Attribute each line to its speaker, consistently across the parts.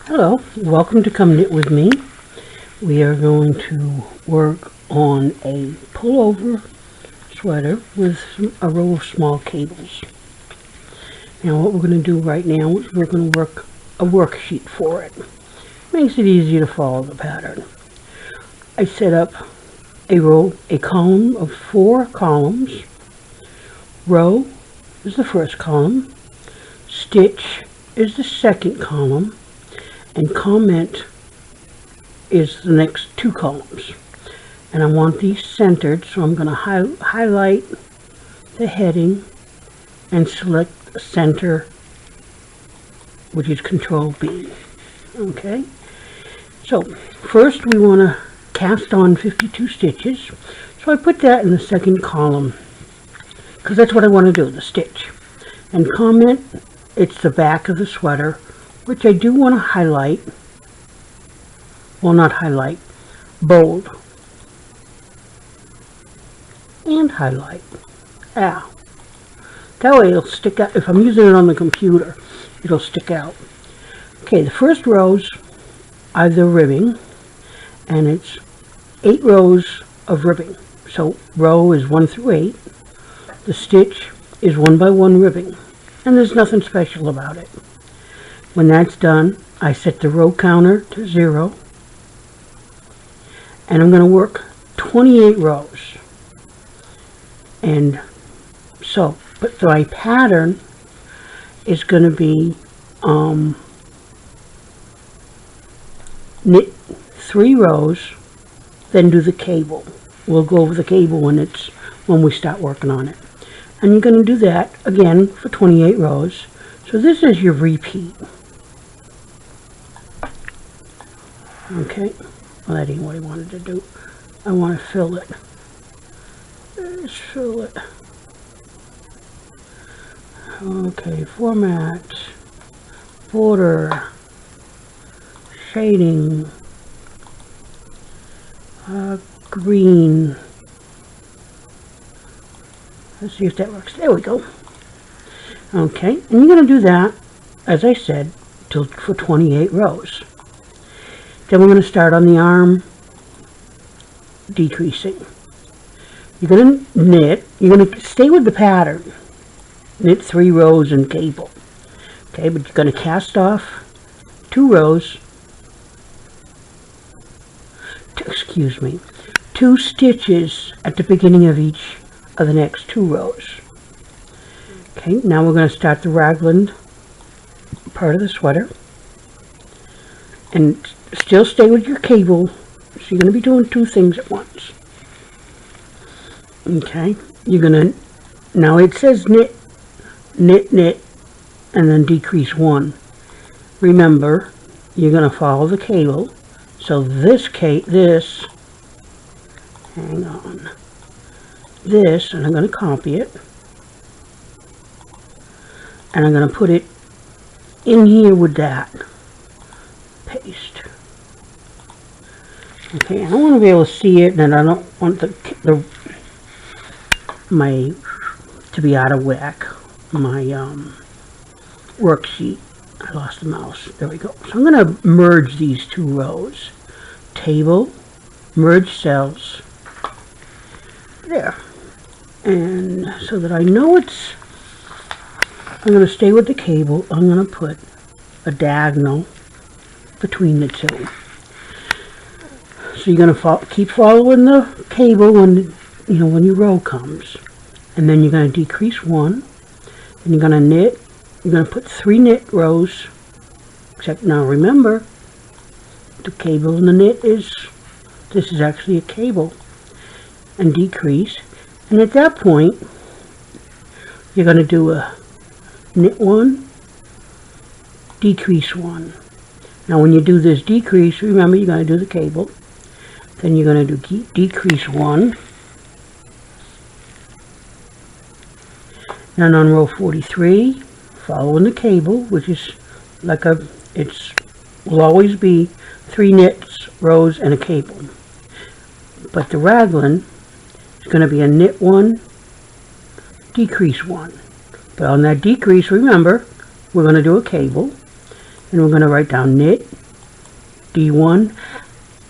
Speaker 1: Hello, welcome to Come Knit With Me. We are going to work on a pullover sweater with a row of small cables. Now what we're going to do right now is we're going to work a worksheet for it. Makes it easy to follow the pattern. I set up a column of 4 columns. Row is the first column, stitch is the second column, and comment is the next 2 columns. And I want these centered, so I'm going to highlight the heading and select center, which is Control B. Okay, so first we want to cast on 52 stitches, so I put that in the second column because that's what I want to do, the stitch. And comment, it's the back of the sweater, which I do want to highlight, well, not highlight, bold, and highlight. That way it'll stick out. If I'm using it on the computer, it'll stick out. Okay, the first rows are the ribbing, and it's 8 rows of ribbing. So row is 1 through 8. The stitch is 1 by 1 ribbing, and there's nothing special about it. When that's done, I set the row counter to 0, and I'm going to work 28 rows. And so, but my pattern is going to be knit 3 rows, then do the cable. We'll go over the cable when we start working on it. And you're going to do that again for 28 rows. So this is your repeat. Okay, well, that ain't what I wanted to do. I want to fill it. Let's fill it. Okay, format, border, shading, green. Let's see if that works. There we go. Okay, and you're going to do that, as I said, for 28 rows. Then we're going to start on the arm, decreasing. You're going to knit. You're going to stay with the pattern. Knit 3 rows and cable. Okay, but you're going to cast off 2 rows. 2 stitches at the beginning of each of the next 2 rows. Okay, now we're going to start the raglan part of the sweater. And still stay with your cable, so you're going to be doing 2 things at once. Okay, you're going to, now it says knit, knit, knit, and then decrease 1. Remember, you're going to follow the cable, so this, hang on, this, and I'm going to copy it, and I'm going to put it in here with that. Paste. Okay, I want to be able to see it, and I don't want to be out of whack. My worksheet. I lost the mouse. There we go. So I'm going to merge these 2 rows. Table, merge cells. There. And so that I know I'm going to stay with the cable. I'm going to put a diagonal between the 2. So you're going to keep following the cable when your row comes, and then you're going to decrease 1, and you're going to knit. You're going to put 3 knit rows. Except now remember, the cable and the knit this is actually a cable, and decrease. And at that point, you're going to do a knit 1, decrease 1. Now when you do this decrease, remember you're going to do the cable. Then you're going to do decrease 1. And on row 43, following the cable, which is like will always be 3 knits, rows, and a cable. But the raglan is going to be a knit 1, decrease 1. But on that decrease, remember, we're going to do a cable. and we're going to write down knit D1.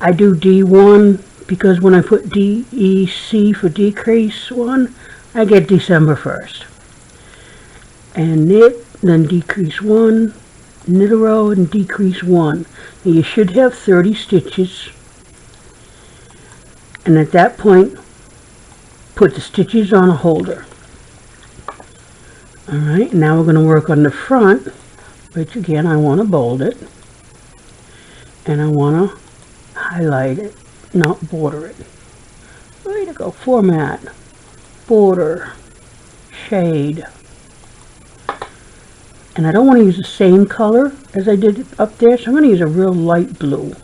Speaker 1: I do D1 because when I put DEC for decrease 1, I get December 1st. And knit, then decrease 1, knit a row and decrease 1. Now you should have 30 stitches, and at that point put the stitches on a holder. Alright, now we're going to work on the front, which again I want to bold it, and I want to highlight it, not border it. Way to go. Format, border, shade. And I don't want to use the same color as I did up there, so I'm going to use a real light blue.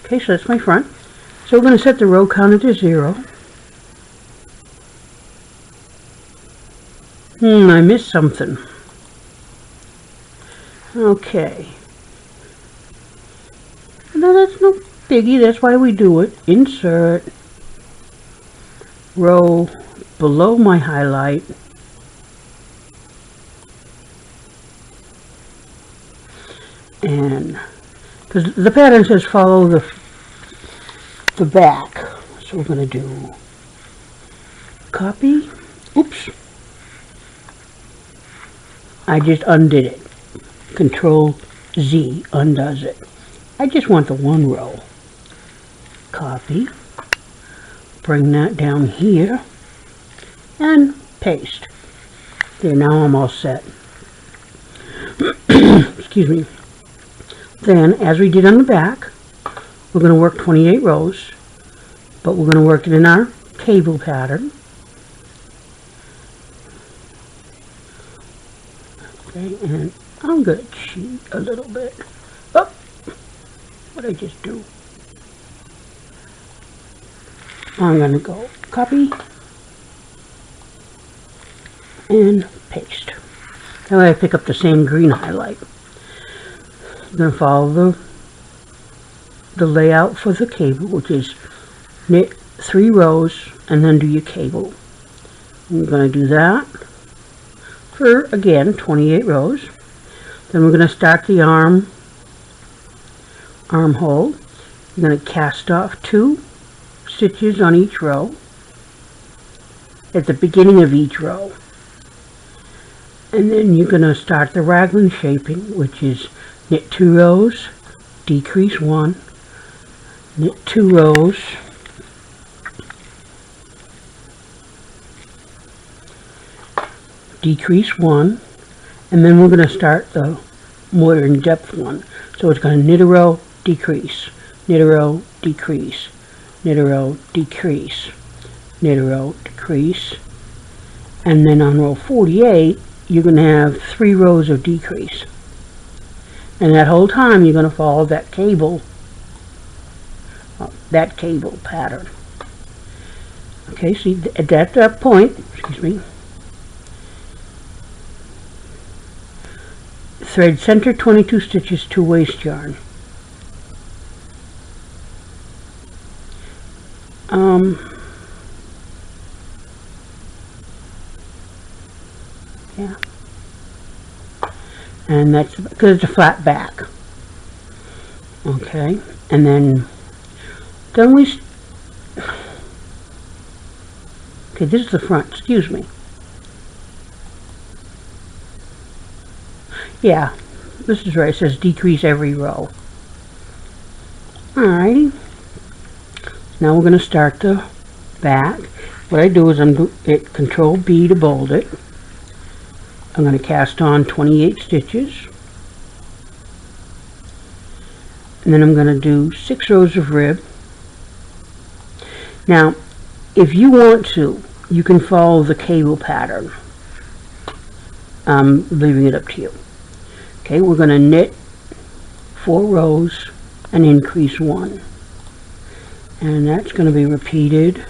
Speaker 1: Okay, so that's my front. So we're going to set the row counter to 0. I missed something. Okay. No, that's no biggie. That's why we do it. Insert row below my highlight. And because the pattern says follow the back, so we're going to do copy. Oops, I just undid it. Control Z undoes it. I just want the one row. Copy, bring that down here and paste. There, now I'm all set. Excuse me. Then, as we did on the back, we're going to work 28 rows, but we're going to work it in our cable pattern. Okay, and I'm going to cheat a little bit. Oh, what did I just do? I'm going to go copy and paste. That way I pick up the same green highlight. I'm going to follow the layout for the cable, which is knit 3 rows and then do your cable. I'm going to do that for, again, 28 rows. Then we're going to start the armhole. You're going to cast off 2 stitches on each row at the beginning of each row. And then you're going to start the raglan shaping, which is knit 2 rows, decrease 1, knit 2 rows, decrease 1, and then we're going to start the more in-depth one. So it's going to knit a row, decrease, knit a row, decrease, knit a row, decrease, knit a row, decrease, and then on row 48 you're going to have 3 rows of decrease. And that whole time you're going to follow that cable pattern. Okay, see, at that point, excuse me, thread center 22 stitches to waste yarn. Yeah. And that's because it's a flat back. Okay, and then we okay, this is the front, excuse me. Yeah, this is right, it says decrease every row. Alrighty, now we're going to start the back. What I do is hit Control B to bold it. I'm going to cast on 28 stitches, and then I'm going to do 6 rows of rib. Now, if you want to, you can follow the cable pattern. I'm leaving it up to you. Okay, we're going to knit 4 rows and increase 1, and that's going to be repeated.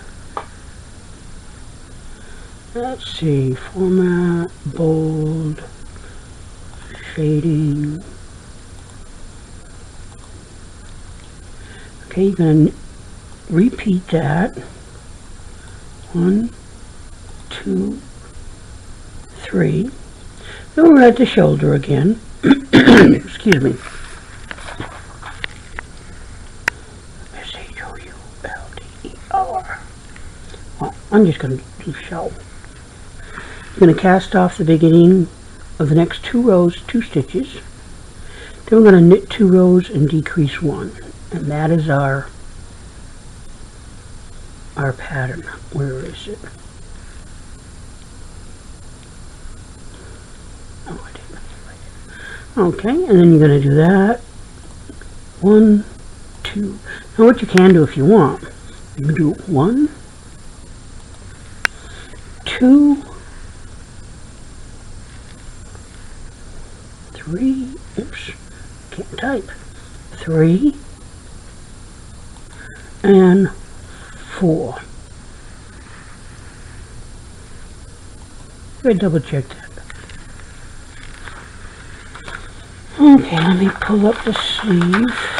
Speaker 1: Let's see, format, bold, shading. Okay, you're going to repeat that. 1, 2, 3. Then we're at the shoulder again. Excuse me. S-H-O-U-L-D-E-R. Well, I'm just going to do show. I'm going to cast off the beginning of the next 2 rows, 2 stitches. Then we're going to knit 2 rows and decrease 1. And that is our pattern. Where is it? Oh, I didn't write it. Okay, and then you're going to do that. 1, 2. Now what you can do if you want, you can do 1, 2, 3, oops, can't type, 3, and 4. Let me double check that. Okay, let me pull up the sleeve.